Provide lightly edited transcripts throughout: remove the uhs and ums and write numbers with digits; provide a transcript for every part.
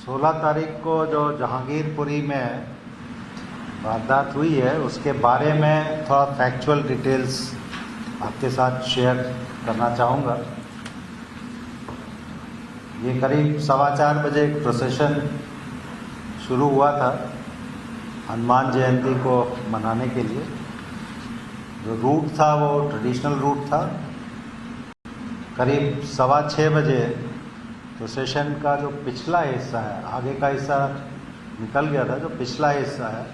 16 तारीख को जो जहांगीरपुरी में वारदात हुई है उसके बारे में थोड़ा फैक्चुअल डिटेल्स आपके साथ शेयर करना चाहूँगा। ये करीब 4:15 बजे एक प्रोसेशन शुरू हुआ था हनुमान जयंती को मनाने के लिए। जो रूट था वो ट्रेडिशनल रूट था। करीब 6:15 बजे प्रोसेशन का जो पिछला हिस्सा है, आगे का हिस्सा निकल गया था, जो पिछला हिस्सा है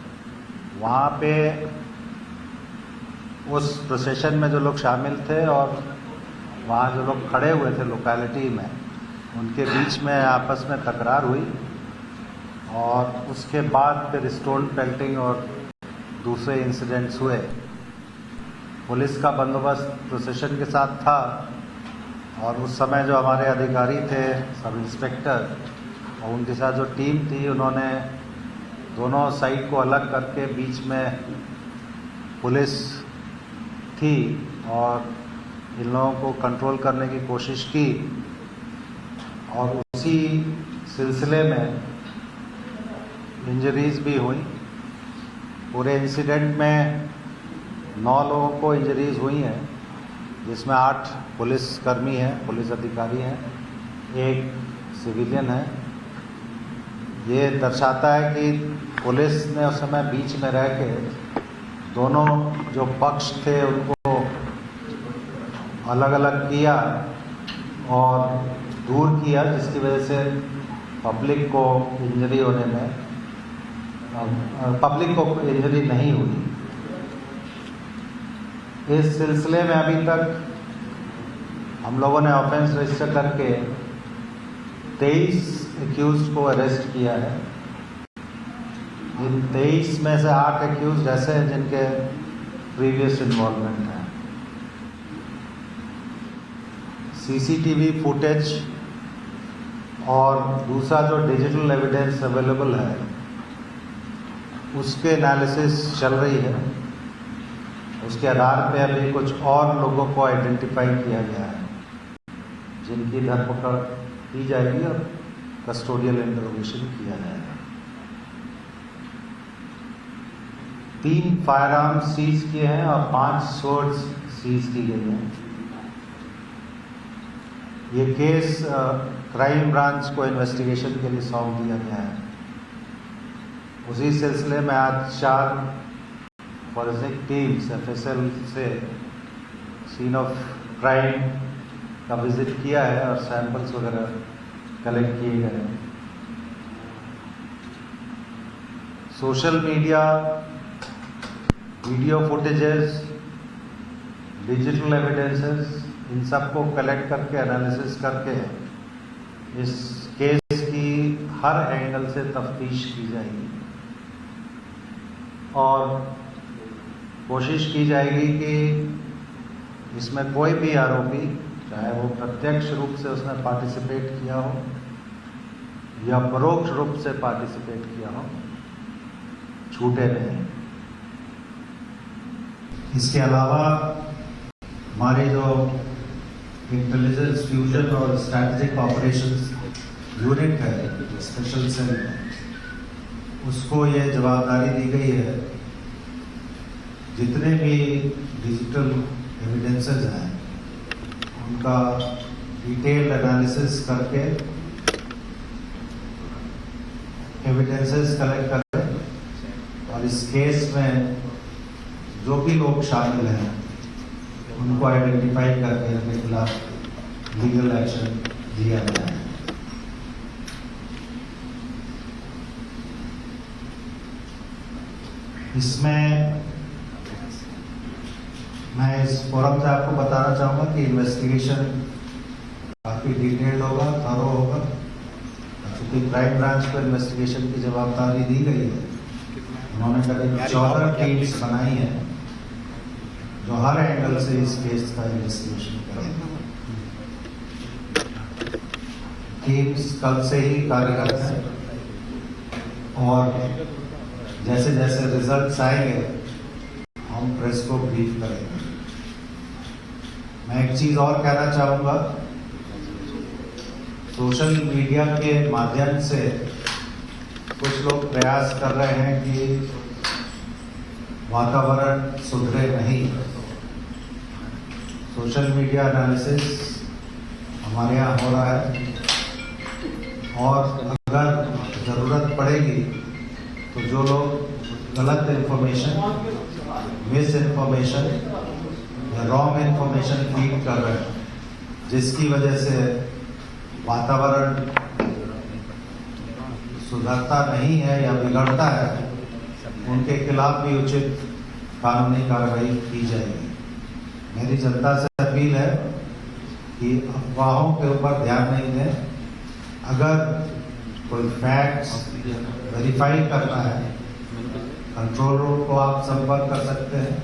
वहाँ पे उस प्रोसेशन में जो लोग शामिल थे और वहाँ जो लोग खड़े हुए थे लोकेलिटी में, उनके बीच में आपस में तकरार हुई और उसके बाद फिर स्टोन पेल्टिंग और दूसरे इंसिडेंट्स हुए। पुलिस का बंदोबस्त प्रोसेशन के साथ था और उस समय जो हमारे अधिकारी थे, सब इंस्पेक्टर और उनके साथ जो टीम थी, उन्होंने दोनों साइड को अलग करके बीच में पुलिस थी और इन लोगों को कंट्रोल करने की कोशिश की। और उसी सिलसिले में इंजरीज भी हुई। पूरे इंसिडेंट में 9 लोगों को इंजरीज हुई हैं, जिसमें 8 पुलिसकर्मी हैं, पुलिस अधिकारी हैं, 1 सिविलियन है। ये दर्शाता है कि पुलिस ने उस समय बीच में रह के दोनों जो पक्ष थे उनको अलग अलग किया और दूर किया, जिसकी वजह से पब्लिक को इंजरी होने में पब्लिक को इंजरी नहीं हुई। इस सिलसिले में अभी तक हम लोगों ने ऑफेंस रजिस्टर करके 23 एक्यूज़ को अरेस्ट किया है। इन 23 में से 8 एक्यूज़ ऐसे हैं जिनके प्रीवियस इन्वॉल्वमेंट है। सीसीटीवी फुटेज और दूसरा जो डिजिटल एविडेंस अवेलेबल है उसके एनालिसिस चल रही है। उसके आधार पे अभी कुछ और लोगों को आइडेंटिफाई किया गया है, जिनकी धरपकड़ की जाएगी और कस्टोडियल इंटरोगेशन किया जाएगा। 3 फायर आर्म्स सीज किए हैं और 5 सोर्ड्स सीज की गई हैं। ये केस क्राइम ब्रांच को इन्वेस्टिगेशन के लिए सौंप दिया गया है। उसी सिलसिले में आज 4 फॉरेंसिक टीम्स FSL से सीन ऑफ क्राइम का विजिट किया है और सैंपल्स वगैरह कलेक्ट किए गए हैं। Social media, video footages, digital evidences, इन सब को कलेक्ट करके एनालिसिस करके इस केस की हर एंगल से तफ्तीश की जाएगी और कोशिश की जाएगी कि इसमें कोई भी आरोपी, चाहे वो प्रत्यक्ष रूप से उसने पार्टिसिपेट किया हो या परोक्ष रूप से पार्टिसिपेट किया हो, छूटे नहीं। इसके अलावा हमारे जो इंटेलिजेंस फ्यूजन और स्ट्रैटेजिक ऑपरेशंस यूनिट है, स्पेशल सेल, उसको ये जवाबदारी दी गई है जितने भी डिजिटल एविडेंसेस हैं उनका डिटेल्ड एनालिसिस करके एविडेंसेस कलेक्ट करें और इस केस में जो भी लोग शामिल हैं उनको आइडेंटिफाई करके उनके खिलाफ लीगल एक्शन लिया जाए। इसमें मैं इस फोरम से आपको बताना चाहूँगा कि इन्वेस्टिगेशन काफ़ी डिटेल्ड होगा, थरो होगा। क्योंकि क्राइम ब्रांच को इन्वेस्टिगेशन की जवाबदारी दी गई है, उन्होंने करीब 14 टीम्स बनाई हैं जो हर एंगल से इस केस का इन्वेस्टिगेशन करेंगे। टीम्स कल से ही कार्यरत हैं और जैसे जैसे रिजल्ट्स आएंगे हम प्रेस को ब्रीफ करेंगे। मैं एक चीज़ और कहना चाहूँगा सोशल मीडिया के माध्यम से कुछ लोग प्रयास कर रहे हैं कि वातावरण सुधरे नहीं। सोशल मीडिया एनालिसिस हमारे यहाँ हो रहा है और अगर ज़रूरत पड़ेगी तो जो लोग गलत इन्फॉर्मेशन, मिस इन्फॉर्मेशन या रॉन्ग इन्फॉर्मेशन फीड कर रहे हैं, जिसकी वजह से वातावरण सुधरता नहीं है या बिगड़ता है, उनके खिलाफ भी उचित कानूनी कार्रवाई की जाएगी। मेरी जनता से अपील है कि अफवाहों के ऊपर ध्यान नहीं दें। अगर कोई फैक्ट्स वेरीफाई करना है, कंट्रोल रूम को आप संपर्क कर सकते हैं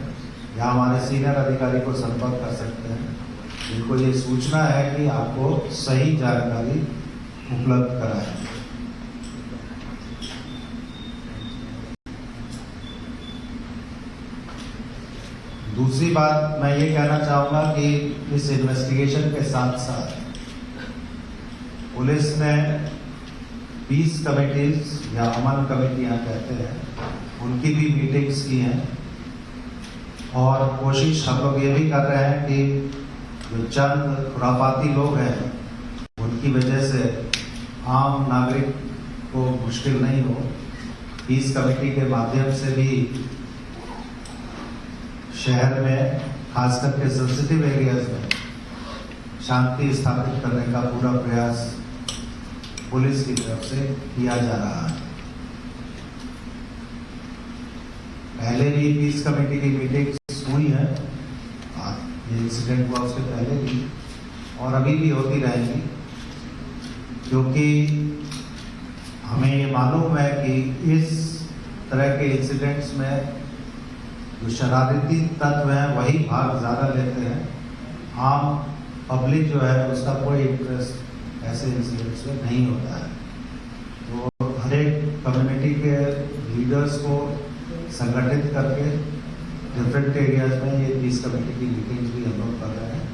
या हमारे सीनियर अधिकारी को संपर्क कर सकते हैं, जिनको ये सूचना है कि आपको सही जानकारी उपलब्ध कराएं। दूसरी बात मैं ये कहना चाहूँगा कि इस इन्वेस्टिगेशन के साथ साथ पुलिस ने पीस कमेटीज या अमन कमेटियाँ कहते हैं, उनकी भी मीटिंग्स की हैं और कोशिश हम लोग ये भी कर रहे हैं कि जो चंद खुराफाती लोग हैं उनकी वजह से आम नागरिक को मुश्किल नहीं हो। पीस कमेटी के माध्यम से भी शहर में खास करके सेंसिटिव एरियाज में शांति स्थापित करने का पूरा प्रयास पुलिस की तरफ से किया जा रहा है। पहले भी पीस कमेटी की मीटिंग्स हुई है, ये इंसिडेंट हुआ उसके पहले भी और अभी भी होती रहेंगी, क्योंकि हमें ये मालूम है कि इस तरह के इंसिडेंट्स में जो शरारती तत्व हैं वही भाग ज़्यादा लेते हैं। आम पब्लिक जो है उसका कोई इंटरेस्ट ऐसे इंसिडेंट्स में नहीं होता है। तो हर एक कम्युनिटी के लीडर्स को संगठित करके डिफरेंट एरियाज में ये पीस कमेटी की मीटिंग्स भी हम लोग कर रहे हैं,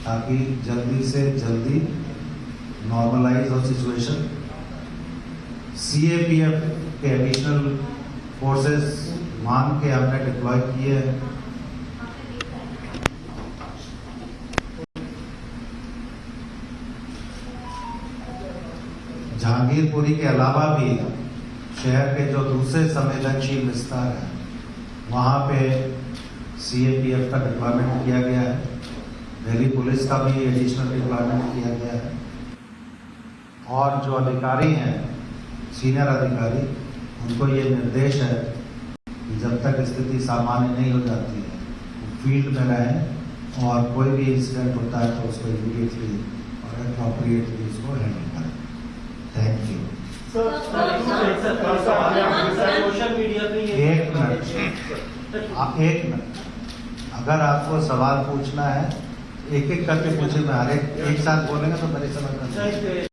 ताकि जल्दी से जल्दी नॉर्मलाइज हो सिचुएशन। CAPF के एडिशनल फोर्सेस मान के हमने डिप्लॉय किए हैं। जहांगीरपुरी के अलावा भी शहर के जो दूसरे संवेदनशील विस्तार हैं वहाँ पे CAPF का डिप्लॉयमेंट किया गया है। दिल्ली पुलिस का भी एडिशनल डिप्लॉयमेंट किया गया है और जो अधिकारी हैं, सीनियर अधिकारी, उनको ये निर्देश है कि जब तक स्थिति सामान्य नहीं हो जाती है वो फील्ड में रहें और कोई भी इंसिडेंट होता है तो उसको इमीडिएटली और अप्रोप्रिएटली उसको हैंडल करें। Thank you. एक मिनट, अगर आपको सवाल पूछना है एक एक करके पूछे, मैं हर एक साथ बोलेंगे तो मेरी समझ में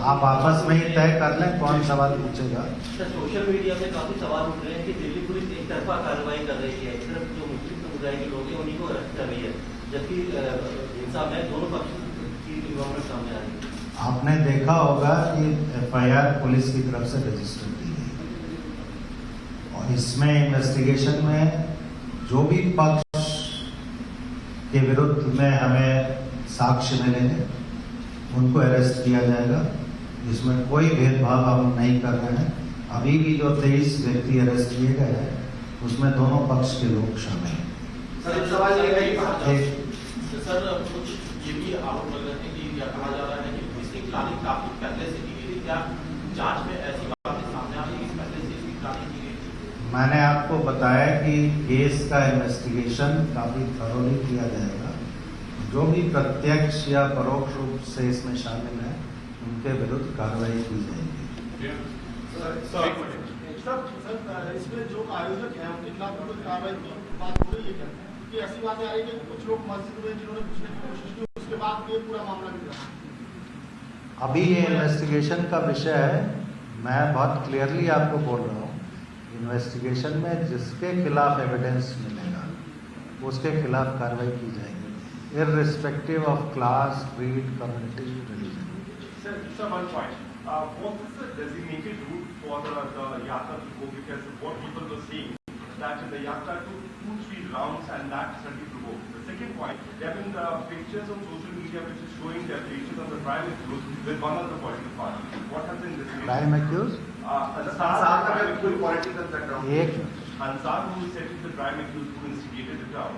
आप आपस में ही तय कर लें कौन सवाल पूछेगा। सोशल मीडिया पे काफी सवाल उठ रहे हैं कि दिल्ली पुलिस एक तरफा कार्रवाई कर रही है, सिर्फ जो मुस्लिम समुदाय के लोग हैं उन्हीं को अरेस्ट कर रही है, जबकि हिंसा में दोनों पक्ष की इन्वॉल्वमेंट सामने आ रही है। आपने देखा होगा कि FIR पुलिस की तरफ से रजिस्टर की गई और इसमें इन्वेस्टिगेशन में जो भी पक्ष के विरुद्ध में हमें साक्ष्य मिलेंगे उनको अरेस्ट किया जाएगा। इसमें कोई भेदभाव हम नहीं कर रहे हैं। अभी भी जो 23 व्यक्ति अरेस्ट किए गए हैं उसमें दोनों पक्ष के लोग शामिल हैं। सर सवाल ये है कि सर कुछ ये भी आरोप लग रहे हैं कि या कहा जा रहा है कि इसकी प्लानिंग काफी पहले से की गई थी। क्या जांच में ऐसी बातें सामने आ रही है कि पहले से इसकी प्लानिंग की गई थी? मैंने आपको बताया कि केस का इन्वेस्टिगेशन काफी थरोली किया जाएगा। जो भी प्रत्यक्ष या परोक्ष रूप से इसमें शामिल है उनके विरुद्ध कार्रवाई की जाएगी। सर इसमें जो आयोजक हैं उनके खिलाफ कोई कार्रवाई की बात हो रही है क्या? कि ऐसी बातें आ रही है कि कुछ लोग मस्जिद में जिन्होंने पूछने की कोशिश की उसके बाद ये पूरा मामला निकला। अभी ये इन्वेस्टिगेशन का विषय है। मैं बहुत क्लियरली आपको बोल रहा हूँ, इन्वेस्टिगेशन में जिसके खिलाफ एविडेंस मिलेगा उसके खिलाफ कार्रवाई की जाएगी, irrespective of class, creed, community, religion. Sir, one point. What is the designated route for the yatra to go? Because what people were saying that the yatra took 2-3 rounds and that certainly to go. The second point, there have been pictures on social media which is showing their faces on the private route with one of the political parties. What has been this? Prime accused? एक Ansar, who is said to be the prime accused who instigated the crowd,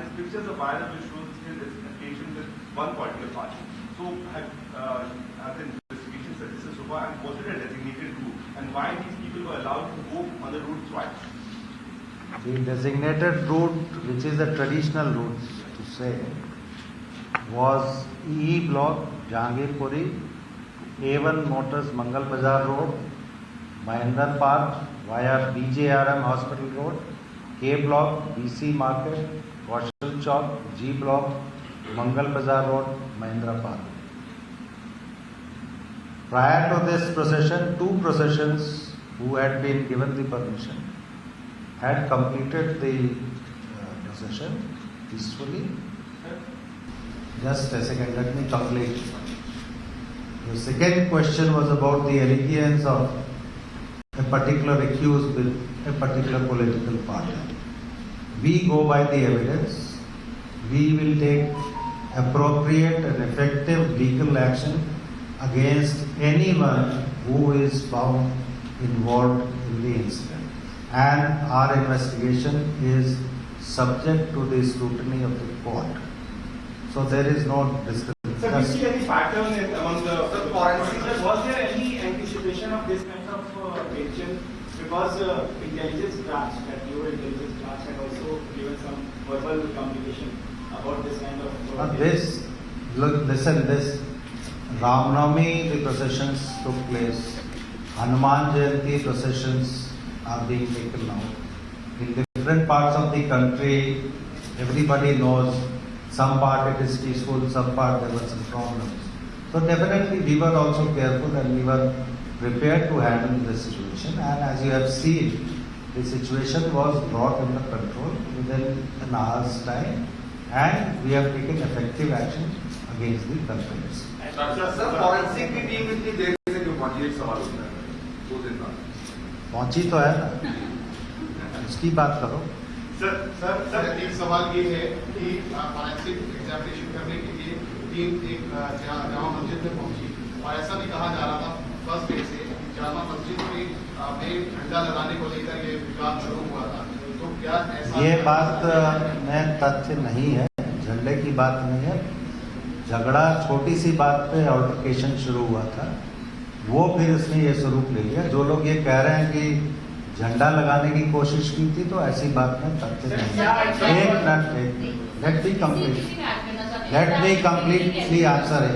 his pictures are viral which shows his association with one political party. So, have the investigation suggested so far, and was it a designated route? And why these people were allowed to go on the route twice? The designated route, which is the traditional route to say, was E block, Jahangirpuri, A1 Motors Mangal Bazar Road, Mahindra Park via BJRM Hospital Road, K block, BC Market, Kaushal Chowk, G block, Mangal Bazar Road, Mahindra Park. Prior to this procession, 2 processions who had been given the permission had completed the procession peacefully. Just a second, let me complete. The second question was about the allegiance of a particular accused with a particular political party. We go by the evidence. We will take appropriate and effective legal action against anyone who is found involved in the incident. And our investigation is subject to the scrutiny of the court. So there is no discussion. Sir, do you see any pattern among the forensic? Was there any anticipation of this kind of action? Because intelligence branch, that your intelligence branch had also given some verbal communication about this kind of. Listen, this Ramnavami, the processions took place. Hanuman Jayanti processions are being taken now. In different parts of the country, everybody knows. Some part it is peaceful, some part there were some problems. So definitely we were also careful and we were prepared to handle the situation. And as you have seen, the situation was brought under control within an hour's time, and we have taken effective action against the culprits. Sir forensic की team इतनी देर से क्यों पहुंची? एक सवाल उठा है 2 दिन बाद पहुंची तो है ना, उसकी बात करो। सर एक सवाल ये है कि फॉरेंसिक एग्जामिनेशन करने के लिए टीम एक जामा मस्जिद में पहुंची और ऐसा भी कहा जा रहा था फर्स्ट डे से जामा मस्जिद में झंडा लगाने को लेकर ये विवाद शुरू हुआ था। तो क्या ऐसा ये बात में तथ्य नहीं है, झंडे की बात नहीं है। झगड़ा छोटी सी बात पे अल्टरकेशन शुरू हुआ था, वो फिर इसने ये स्वरूप ले लिया। जो लोग ये कह रहे हैं कि झंडा लगाने की कोशिश की थी, तो ऐसी बात में तथ्य नहीं है। एक minute, let me completely answer है।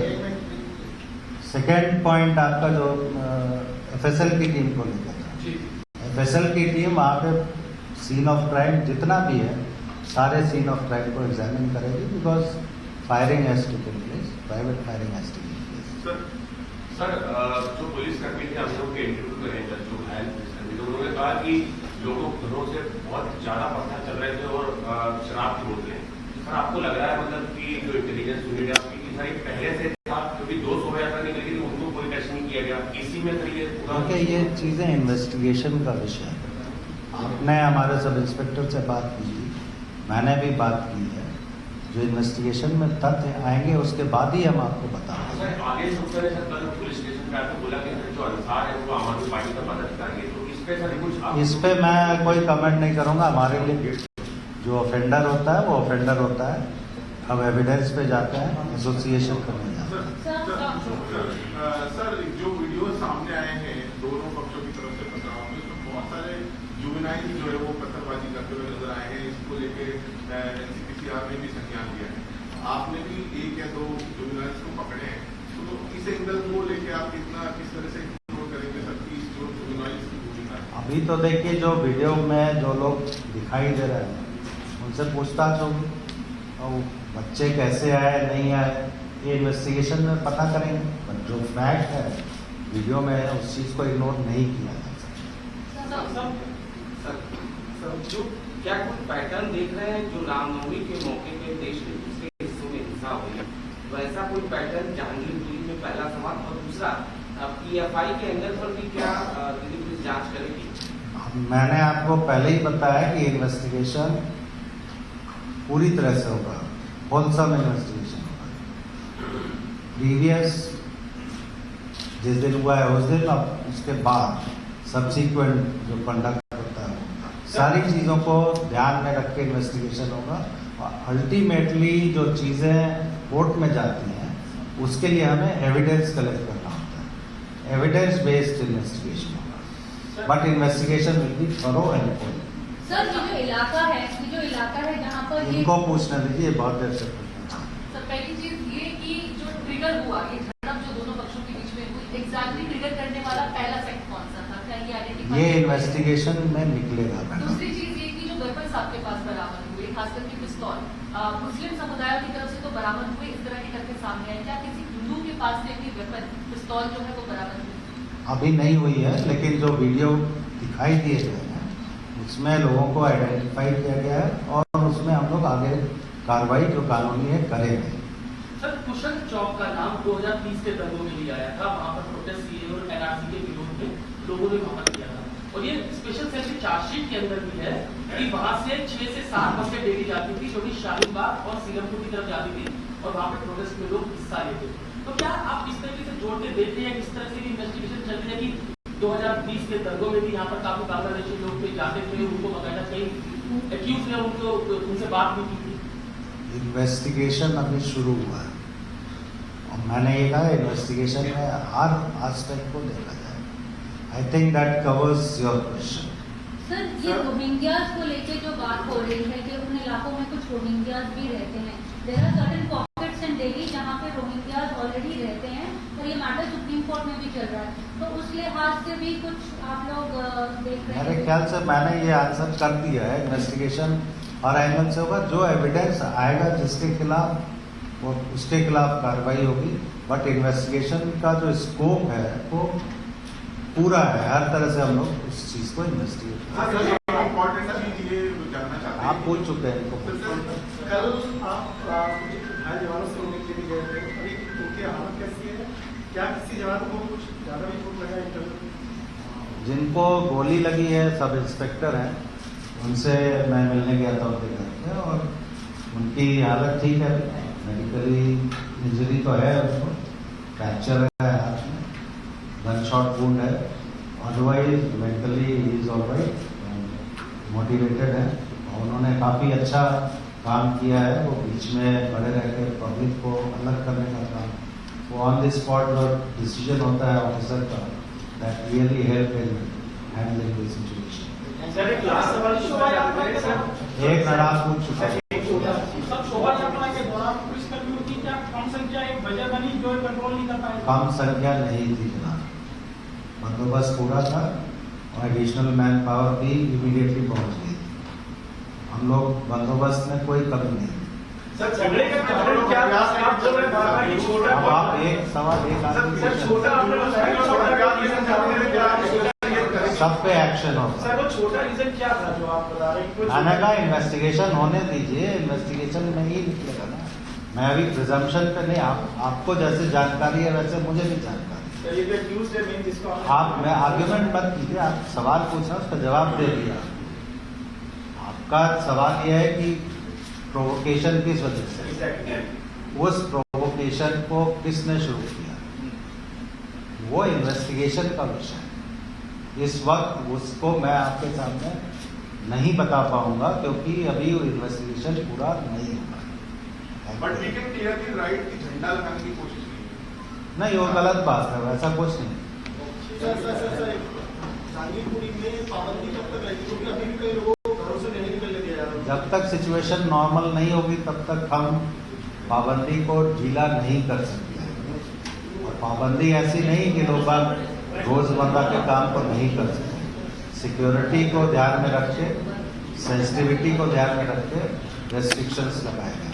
सेकेंड पॉइंट आपका जो FSL की टीम को लेकर था, FSL की टीम वहाँ पे सीन ऑफ क्राइम जितना भी है, सारे सीन ऑफ क्राइम को एग्जामिन करेगी, because firing has taken place, private firing has taken place. Sir, जो पुलिस कर्मी थे, हम लोग के इंटरव्यू करें जो घायल थे, उन्होंने कहा कि लोगों घरों से बहुत ज्यादा पत्थर चल रहे थे और शराब की बोतलें। सर, आपको लग रहा है मतलब कि जो इंटेलिजेंस यूनिट है आपकी कि सारी पहले से था, क्योंकि 2 शोभा यात्रा निकली थी, उनको कोई टेस्ट नहीं किया गया, इसी में सर ये क्योंकि ये चीज़ें इन्वेस्टिगेशन का विषय है। आपने हमारे सब इंस्पेक्टर से बात की थी, मैंने भी बात की है। जो इन्वेस्टिगेशन में तथ्य आएंगे उसके बाद ही हम आपको बताएंगे। आगे सूचना है सर, कल पुलिस स्टेशन पे आकर बोला कि जो अंसार है वो आम आदमी पार्टी का मदद करेंगे, तो इस पे सर कुछ इस पे मैं कोई कमेंट नहीं करूंगा। हमारे लिए जो ऑफेंडर होता है वो ऑफेंडर होता है। हम एविडेंस पे जाते हैं, एसोसिएशन करने जाते हैं। सर जो वीडियो सामने आए हैं दोनों पक्षों की तरफ से पथराव में, उसमें बहुत सारे जुवेनाइल जो है वो पत्थरबाजी करते हुए नजर आए हैं। इसको लेके NCPCR ने भी संज्ञान लिया है। आपने भी 1 या 2 जुवेनाइल्स को पकड़े हैं, तो इस एंगल को लेके आप किस तरह से कंट्रोल करेंगे सर कि जो जुवेनाइल्स की भूमिका है? अभी तो देखिए, जो वीडियो में जो लोग दिखाई दे रहे हैं उनसे पूछताछ होगी, और बच्चे कैसे आए नहीं आए ये इन्वेस्टिगेशन में पता करेंगे। पर जो फैक्ट है वीडियो में उस चीज़ को इग्नोर नहीं किया जा सकता। जो क्या कोई पैटर्न देख रहे हैं जो रामनवमी के मौके पे देश के दूसरे हिस्सों में हिंसा हुई, वैसा कोई पैटर्न जहांगीरपुरी में पहला सवाल, और दूसरा दूसरा PFI के एंगल पर भी क्या दिल्ली पुलिस जांच करेगी? मैंने आपको पहले ही बताया कि इन्वेस्टिगेशन पूरी तरह से होगा, होलसम इन्वेस्टिगेशन होगा। प्रीवियस जिस दिन हुआ है उस दिन, अब उसके बाद सब्सिक्वेंट जो कंडक्ट होता है सारी चीज़ों को ध्यान में रख के इन्वेस्टिगेशन होगा। और अल्टीमेटली जो चीज़ें कोर्ट में जाती हैं उसके लिए हमें एविडेंस कलेक्ट करना होता है, एविडेंस बेस्ड इन्वेस्टिगेशन होगा, but investigation will be thorough and full. Sir ये जो इलाका है जहाँ पर ये इनको पूछने दीजिए, बहुत देर से सर पहली चीज ये कि जो ट्रिगर हुआ, ये झड़प जो दोनों पक्षों के बीच में हुई, एग्जैक्टली ट्रिगर करने वाला पहला सेक्ट कौन सा था? क्या ये आइडेंटिफाई? ये इन्वेस्टिगेशन में निकलेगा मैडम। दूसरी चीज ये कि जो वेपन्स आपके पास बरामद हुए, खासकर के पिस्तौल, मुस्लिम समुदायों की तरफ से तो बरामद हुए, इस तरह के करके सामने आए, क्या किसी हिंदू के पास से भी वेपन पिस्तौल जो है वो बरामद हुई? अभी नहीं हुई है, लेकिन जो वीडियो दिखाई दिए गए हैं उसमें लोगों को आइडेंटिफाई किया गया है और उसमें हम लोग आगे कार्रवाई जो कानूनी है करेंगे। सर कुशल चौक का नाम 2030 के दंगों में लिया आया था, वहां पर प्रोटेस्ट सीए और NRC के विरोध में लोगों ने वहां किया था, और ये स्पेशल सेल की चार्जशीट के अंदर भी है कि वहां से 6 से 7 बसें डेली जाती थी जो कि शाहीनबाग और सीलमपुर की तरफ जाती थी और वहां पे प्रोटेस्ट में लोग हिस्सा लेते थे। तो क्या आप इस तरीके से जोड़ते देखते हैं, इस तरह से भी इन्वेस्टिगेशन चल रही है कि 2020 के दंगों में भी यहाँ पर काफी बांग्लादेशी लोग थे, जाते थे, उनको बकायदा कई एक्यूज ने उनको उनसे बात भी की थी? इन्वेस्टिगेशन अभी शुरू हुआ है और मैंने ये कहा इन्वेस्टिगेशन में हर एस्पेक्ट को देखा जाए। I think that covers your question. Sir ये रोहिंग्यास को लेके जो बात हो रही है कि उन इलाकों में कुछ रोहिंग्यास भी रहते हैं, there are certain pockets in Delhi जहाँ पे रोहिंग्यास ऑलरेडी रहते हैं और ये मैटर सुप्रीम कोर्ट में भी चल रहा है, तो उस लिहाज से भी कुछ आप लोग देख रहे हैं? मेरे ख्याल से मैंने ये आंसर कर दिया है, इन्वेस्टिगेशन और एंगल से होगा, जो एविडेंस आएगा जिसके खिलाफ वो उसके खिलाफ कार्रवाई होगी, बट इन्वेस्टिगेशन का जो स्कोप है वो पूरा है, हर तरह से हम लोग उस चीज़ को इन्वेस्टिगेट इम्पोर्टेंट चीज ये जानना चाहते हैं। आप पूछ चुके हैं इनको। कल आप कुछ भाई जवानों से मिलने के लिए गए थे, अभी उनकी हालत कैसी है? क्या किसी जवान को कुछ ज़्यादा भी चोट लगा इंटरव्यू? जिनको गोली लगी है सब इंस्पेक्टर हैं, उनसे मैं मिलने गया था उनके घर पे और उनकी हालत ठीक है, मेडिकली इंजरी तो है, उसको फ्रैक्चर है हाथ में, गन शॉट वुंड है, otherwise mentally is alright, motivated है और उन्होंने काफ़ी अच्छा काम किया है। वो बीच में खड़े रह के पब्लिक को अलग करने का काम, वो ऑन द स्पॉट जो डिसीजन होता है ऑफिसर का, that really help in handling the situation. Sir एक लास्ट सवाल शोभा यात्रा एक नाराज पूछ चुका है। सब शोभा यात्रा के दौरान पुलिसकर्मियों की क्या कम संख्या एक वजह बनी जो कंट्रोल नहीं कर पाए? कम संख्या नहीं थी जनाब, बंदोबस्त पूरा था और एडिशनल मैन पावर भी इमीडिएटली पहुंच गई थी। हम लोग बंदोबस्त में कोई कमी नहीं थी। सर झगड़े का कारण क्या था? आप बोल रहे बार-बार ये छोटा, अब आप एक सवाल एक आदमी सर छोटा आपने बताया छोटा क्या रीजन था? सब पे एक्शन होगा। सर वो छोटा रीजन क्या था जो आप बता रहे हैं? मैंने कहा इन्वेस्टिगेशन होने दीजिए, इन्वेस्टिगेशन में ही निकलेगा ना। मैं अभी प्रिजम्पशन पे नहीं, आपको जैसे जानकारी है वैसे मुझे भी जानकारी। सर ये जो एक्यूज्ड है मेन जिसको आप मैं आर्ग्यूमेंट मत कीजिए, आप सवाल पूछा उसका जवाब दे दिया। आपका सवाल यह है कि प्रोवोकेशन किस वजह से, उस प्रोवोकेशन को किसने शुरू किया, वो इन्वेस्टिगेशन का विषय है। इस वक्त उसको मैं आपके सामने नहीं बता पाऊंगा क्योंकि अभी इन्वेस्टिगेशन पूरा नहीं हुआ। But we can clear the right कि झंडा लगाने की कोशिश नहीं, वो गलत बात है, वैसा कुछ नहीं। सर चांदीपुरी में पाबंदी कब तक रहेगी? क्योंकि अभी भी कई लोगों को घरों से नहीं निकलने दिया जा रहा है। जब तक सिचुएशन नॉर्मल नहीं होगी तब तक हम पाबंदी को ढीला नहीं कर सकते। और पाबंदी ऐसी नहीं कि लोग रोजमर्रा के काम को नहीं कर सकते। सिक्योरिटी को ध्यान में रख के, सेंसिटिविटी को ध्यान में रख के रेस्ट्रिक्शंस लगाए गए।